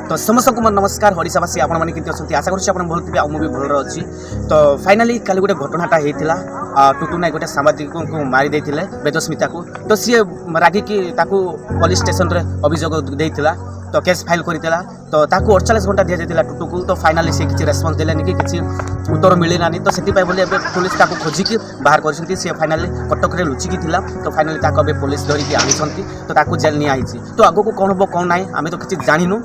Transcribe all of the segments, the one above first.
तो समस्त को नमस्कार ओडावासी आपण मैंने केमती अच्छा आशा करुँच भल थे आउ भी भल अच्छी। तो फाइनाली काली गोटे घटनाटा होता टुटू नायक गोटे सांबादिक को मारी देते वेदस्मिता को। तो सी रागिकी पुलिस स्टेशन रे अभियोग देता तो केस फाइल करता तो 48 घंटा दि जाता टुटू को। तो फाइनाली से किसी रेस्पॉन्स देलानी कि किसी उत्तर मिललानी। तो से पुलिस खोजिकी बाहर कर फाइनाली कटक में लुचिकी थिला। तो फाइनाली ताको पुलिस धरिकी आनी तो जेल नियाई। तो आगो कौन हम कौन ना आम तो किसी जानू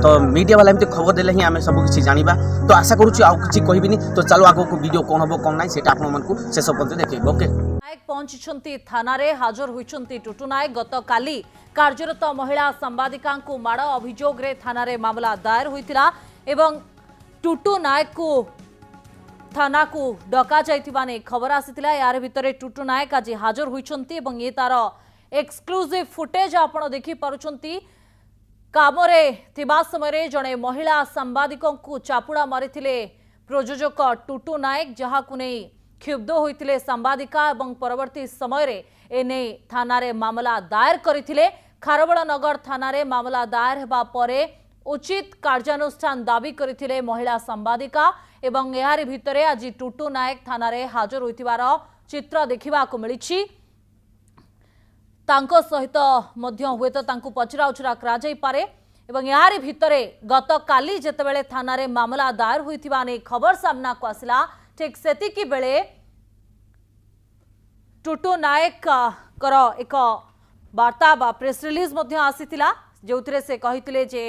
तो मीडिया वाला एमती खबर देले ही आम सब किसी जाना। तो आशा करूँ आउ कि कहबी तो चलो आगो को वीडियो कौन हम कौन ना से शेष पर्यटन देखेब। ओके नायक पहुंची थाना हाजर होती टुटू नायक गत काली कार्यरत महिला सांबादिका माड़ अभियोग थाना मामला दायर होता एवं टुटू नायक को थाना को डका जाइथिबा खबर आसीथिला। यार भितर टुटू नायक आज हाजर होइछंती एवं ये तार एक्सक्लूसिव फुटेज आपण देखि पारुछंती। कामरे थिबा समय जड़े महिला सांबादिकों को चापुड़ा मारिथिले प्रयोजक टुटू नायक जहाकु नै क्षुब्ध होइथिले सांबादिका एवं परवर्ती समय रे एने थाना रे मामला दायर करथिले। खारबेल नगर थाना रे मामला दायर हेबा परे उचित कार्यानुष्ठान दाबी करथिले महिला सांबादिका एवं यार भितरे आज टुटू नायक थाना रे हाजर होइथिबार चित्र देखिबाकु मिलिछि। तांको सहित मध्य हुए तो तांको पचरा उचरा करा जाई पारे एवं यार भितरे गत काली जेतेबेले थाना रे मामला दायर होइथिबा ने खबर सामना को आसिला। ठीक सेतिकी बेले टुटू नायक कर एक वार्ता बा प्रेस रिलीज मध्य आसीथिला जोथिरे से कहिथिले जे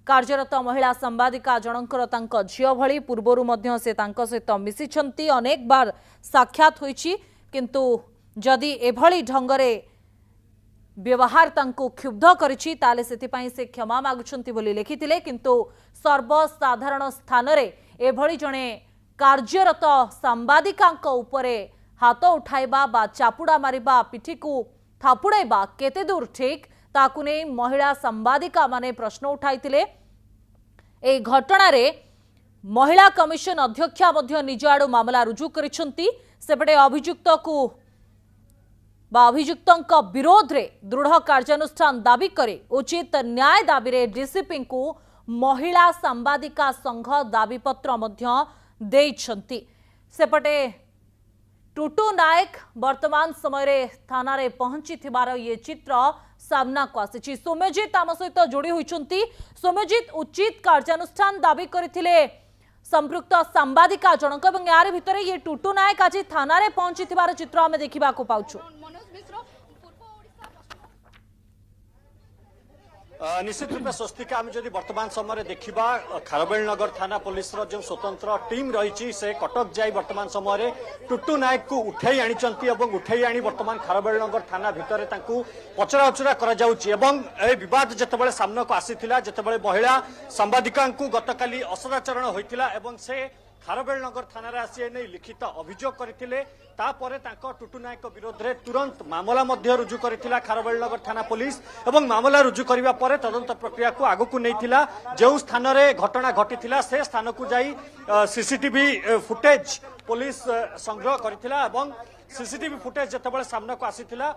कार्यरत महिला सांबादिका जनकर तांको झियो भली पूर्वरु मध्य से तांको सहित मिसिछंती अनेक बार साक्षात होईछि किंतु जदि एभली ढंगरे व्यवहार तांको क्षुब्ध करिछि ताले सेतिपई से क्षमा मागुछंती बोली लिखिथिले। किंतु सर्वसाधारण स्थान रे एभली जणे कार्यरत सांबादिकांक उपरे हाथ उठाइबा बा चापुड़ा मारिबा पिठी को थापुड़ाइबा केते दूर ठीक ताकु नै महिला सांबादिका माने प्रश्न उठाइथिले। ए घटना रे महिला कमिशन अध्यक्षा मध्य निज आडू मामला रुजु करिसंती। सेपटे अभियुक्त को अभियुक्त विरोध रे दृढ़ कार्यानुष्ठान दाबी करे उचित न्याय दाबी रे डीसीपी को महिला सांबादिका संघ दाबीपत्र मध्य देइछंती। सेपटे टुटू नायक वर्तमान समय रे थाना रे पहुंची थिबार ये चित्र सामना को आसी। सौम्यजित आम सहित जोड़ी होइछंती। सौम्यजित उचित कार्यानुष्ठान दाबी करथिले संपृक्त सांबादिका जनक एवं यार भितरे ये टुटू नायक आज थाना रे पहुंची थिबार चित्र आमे देखिबा को पाउछु। निश्चित रूप स्वस्तिका आम जदि वर्तमान समय देखा खारबेल नगर थाना पुलिस जो स्वतंत्र टीम रही से कटक जाई वर्तमान समय टुटू नायक को उठाई आनी उठाई आनी वर्तमान खारबेल नगर थाना भितर पचरा उचरा करवाद जितेबाला सामना को आसीथिला जितेबाला महिला सांबादिका गतकाली असदाचरण होइथिला एवं से खारबेल नगर थाना रे आसी नै लिखित अभियोग करथिले। तापरे तांको टुटू नायक विरोध रे तुरंत मामला मध्य रुजु करथिला खारबेल नगर थाना पुलिस एवं मामला रुजु करिवा परे तदंत प्रक्रिया को आगु को नैथिला। जो स्थान रे घटना घटिथिला से स्थान को जाई सीसीटीवी फुटेज पुलिस संग्रह करथिला एवं सीसीटीवी फुटेज जतबेले सामना को आसीथिला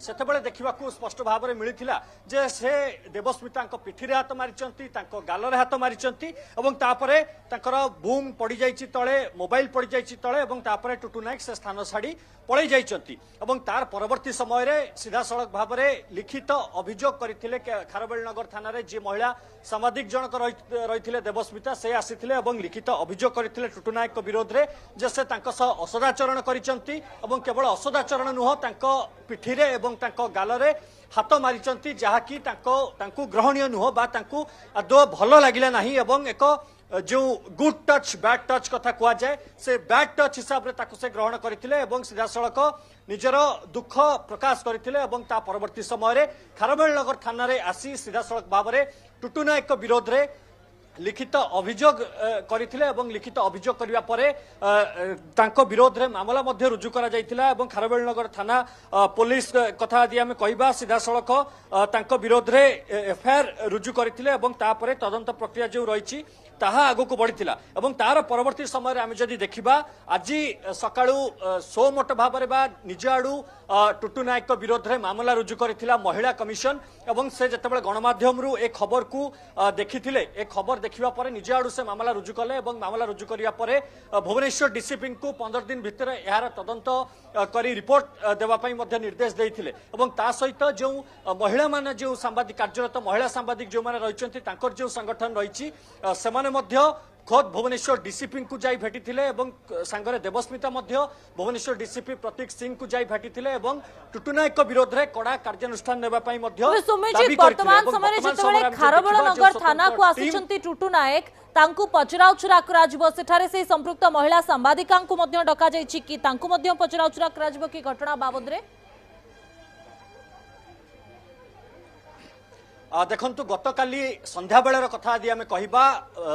सेतेबेले देखिबाकू स्पष्ट भाव में मिलिथिला जे से देवस्मिता पिठी रे हाथ मारिचंती गालरे हाथ मारिचंती एवं तापरे ताकर बूम पड़ी जाइछि तळे मोबाइल पड़ी जाइछि तळे एवं तापरे टुटू नायक से स्थान छाड़ी पळै जाइचंती एवं तार परवर्ती समय रे सीधा सड़क भाव में लिखित अभियोग करथिले खारबेल नगर थाना रे जे महिला सांबादिक जनक रहिथिले देवस्मिता से आसीथिले एवं लिखित अभियोग करथिले टुटू नायक विरोध रे जे से तांको सह असदाचरण करिचंती एवं केवल असदाचरण नुह तांको पिठी रे एवं तांको गालरे हाथ मारिचंती जहाँकि तांको ग्रहणीय नुह बा तांको आदौ भल लागिला नाही एवं एक जो गुड टच बैड टच कथा कुआ जाए से बैड टच हिसाब रे ताको से ग्रहण करथिले एवं सीधा सड़क निजर दुख प्रकाश करथिले एवं ता परवर्ती समय रे खारबेल नगर थाना रे आसी सीधा सड़क भाव में टुटू नायक विरोध रे लिखित अभियोग करथिले एवं लिखित अभियोग करिवा परे तांको विरोध रे मामला मध्ये रुजु करा जायतिला एवं खारबेलनगर थाना पुलिस कथा आदि आमे कहिबा सीधा सड़क तांको विरोध रे एफआईआर रुजु करथिले एवं तापरे तदंत प्रक्रिया जो रहिछि ताहा आगु को बढ़िथिला एवं तार परवर्ती समय आमे जदि देखिबा आज सकाळू सो मोट भाबरे बा निज आडू टुटू नायक विरोध रे मामला रुजु करथिला महिला कमिशन एवं से जतबेले गणमाध्यम रु ए खबर को देखिथिले ए खबर देखिबा परे निज आडू से मामला रुजु कले एवं मामला रुजु करिया परे भुवनेश्वर डीसीपी को 15 दिन भितर यार तदंत करी रिपोर्ट देवा पई मध्ये निर्देश देइथिले एवं ता सहित जो महिला माने जो सांबादिक कार्यरत महिला सांबादिक जो माने रहिचंती तांकर जो संगठन रहिछि सेमाने मध्ये खोद भुवनेश्वर डीसीपी को जाई भेटिथिले एवं सांगरे देवस्मिता मध्ये भुवनेश्वर डीसीपी प्रतीक सिंह को जाई भेटिथिले एवं टुटू नायक विरोध रे कड़ा कार्यानुष्ठान नेबा पई मध्ये सुमित वर्तमान समय जेतबेले खारबेलनगर थाना को आसिचंती टुटू नायक तांकु पचराउचरा कराजिबो सेठारे से संपृक्त महिला सांबादिकांकु मध्ये डका जायछि कि तांकु मध्ये पचराउचरा कराजिबो कि घटना बाबद रे देखंतु गतकाली संध्या बेलर कथा आदि आमे कहिबा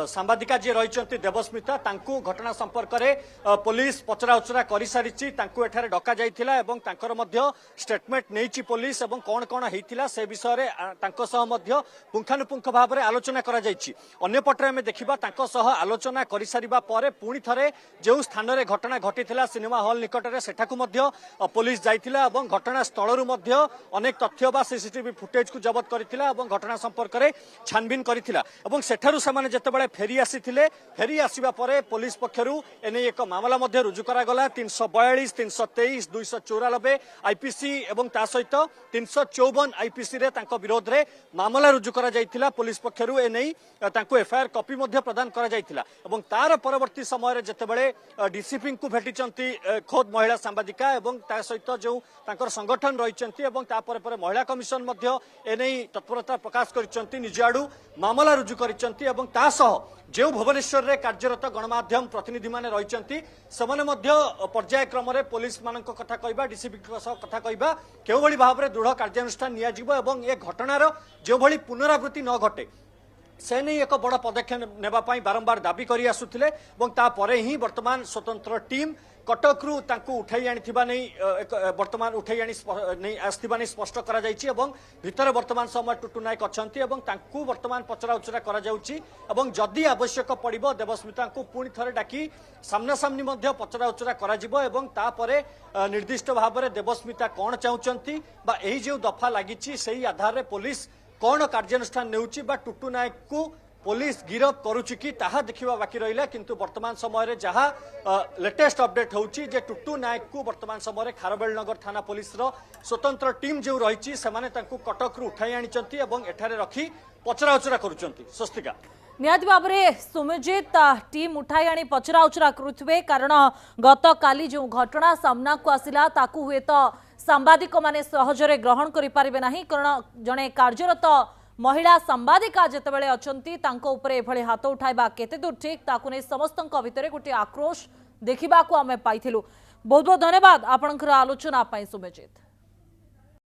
सांबादिका जे रहिचंती देवस्मिता तांकु घटना संपर्क रे पुलिस पचराउचरा करि सारिछि तांकु एठारे डका जायथिला एवं तांकर मध्ये स्टेटमेंट नेइछि पुलिस एवं कोन कोन हेइथिला से विषय रे तांको सह मध्ये पुंखानुपुंख भाव रे आलोचना करा जायछि अन्य पटरे आमे देखिबा तांको सह आलोचना करि सारिबा परे पुणी थरे जे स्थान रे घटना घटिथिला सिनेमा हॉल निकट रे सेठाकु मध्ये पुलिस जायथिला एवं घटना स्थल रु मध्ये अनेक तथ्य बा सीसीटीवी फुटेज को जब्त करथिला घटना संपर्क में छानबीन करथिला एवं सेठारु समाने जतबेले फेरी आसीथिले फेरी आसीबा परे पुलिस पक्षरु एने एक मामला मध्ये रुजु करा गला 342 323 294 आईपीसी एवं ता सहित 354 आईपीसी रे तांको विरोध रे मामला रुजु करा जायथिला पुलिस पक्षरु एने तांको एफआईआर कॉपी मध्ये प्रदान करा जायथिला एवं तार परवर्ती समय रे जतबेले डीसीपी को भेटिचंती खोद महिला सांबादिका एवं ता सहित जो तांकर संगठन रहिचंती एवं ता परे महिला कमिशन मध्ये एने तत्परता प्रकाश करिचंती निज आडू मामला रुजु करिचंती एवं ता सह जो भुवनेश्वर रे कार्यरत गणमाध्यम प्रतिनिधि माने रहिचंती समाने मध्ये पर्याय क्रम रे पुलिस मानक कथा कहबा डीसीपी कथा कहबा केउ भली भाव रे दृढ़ कार्यानुष्ठान निया जिवो एवं ए घटनार जो भली पुनरावृत्ति न घटे से नहीं एक बड़ पदक्षेप नेबा पई बारंबार दाबी करी आसुथिले एवं ता परे ही वर्तमान स्वतंत्र टीम कटकरू तांकु उठाई आनिथिबा नै वर्तमान उठाई आनी नै आस्थिबा नै स्पष्ट करा जायछि एवं भितर वर्तमान समय टुटू नायक अछंती एवं तांकु वर्तमान पचराउचरा करा जाउछि एवं जदि आवश्यक पड़िबो देवस्मिता को पुणी थरे डाकी सामना सामनी मध्ये पचराउचरा करा जिवो एवं ता परे निर्दिष्ट भाव रे देवस्मिता कोन चाहुचंती बा एही जे दफा लागिछि सेही आधार रे पुलिस कोन कार्यानुष्ठान नेउछि बा टुटू नायक को पुलिस गिरफ करुछि कि ताहा देखिबा बाकी रहिला किंतु वर्तमान समय रे जहा लेटेस्ट अपडेट होउछि जे टुटू नायक को वर्तमान समय रे खारबेलनगर थाना पुलिस रो स्वतंत्र टीम जे रहिछि सेमाने तांकु कटक रु उठाई आनिचंती एवं एठारे रखी पचराउचरा करूचंती स्वस्तिका निहाती भाव में सुमिजित टीम उठाई आनी पचराउचरा करुथिबे कारण गत काली जो घटना सामना को आसिला ताकू हुए तो सांबादिक माने सहजरे ग्रहण करि पारिबे नाही कारण जणे कार्यरत महिला सांबादिका जेतेबेले अछंती तांको उपरे एभଳି हाथ उठाइबा केते दूर ठीक ताकू नै समस्तक भितरे गोटे आक्रोश देखिबा को आमे पाइथिलु बहुत बहुत धन्यवाद आपनकर आलोचना पाई सुमिजित।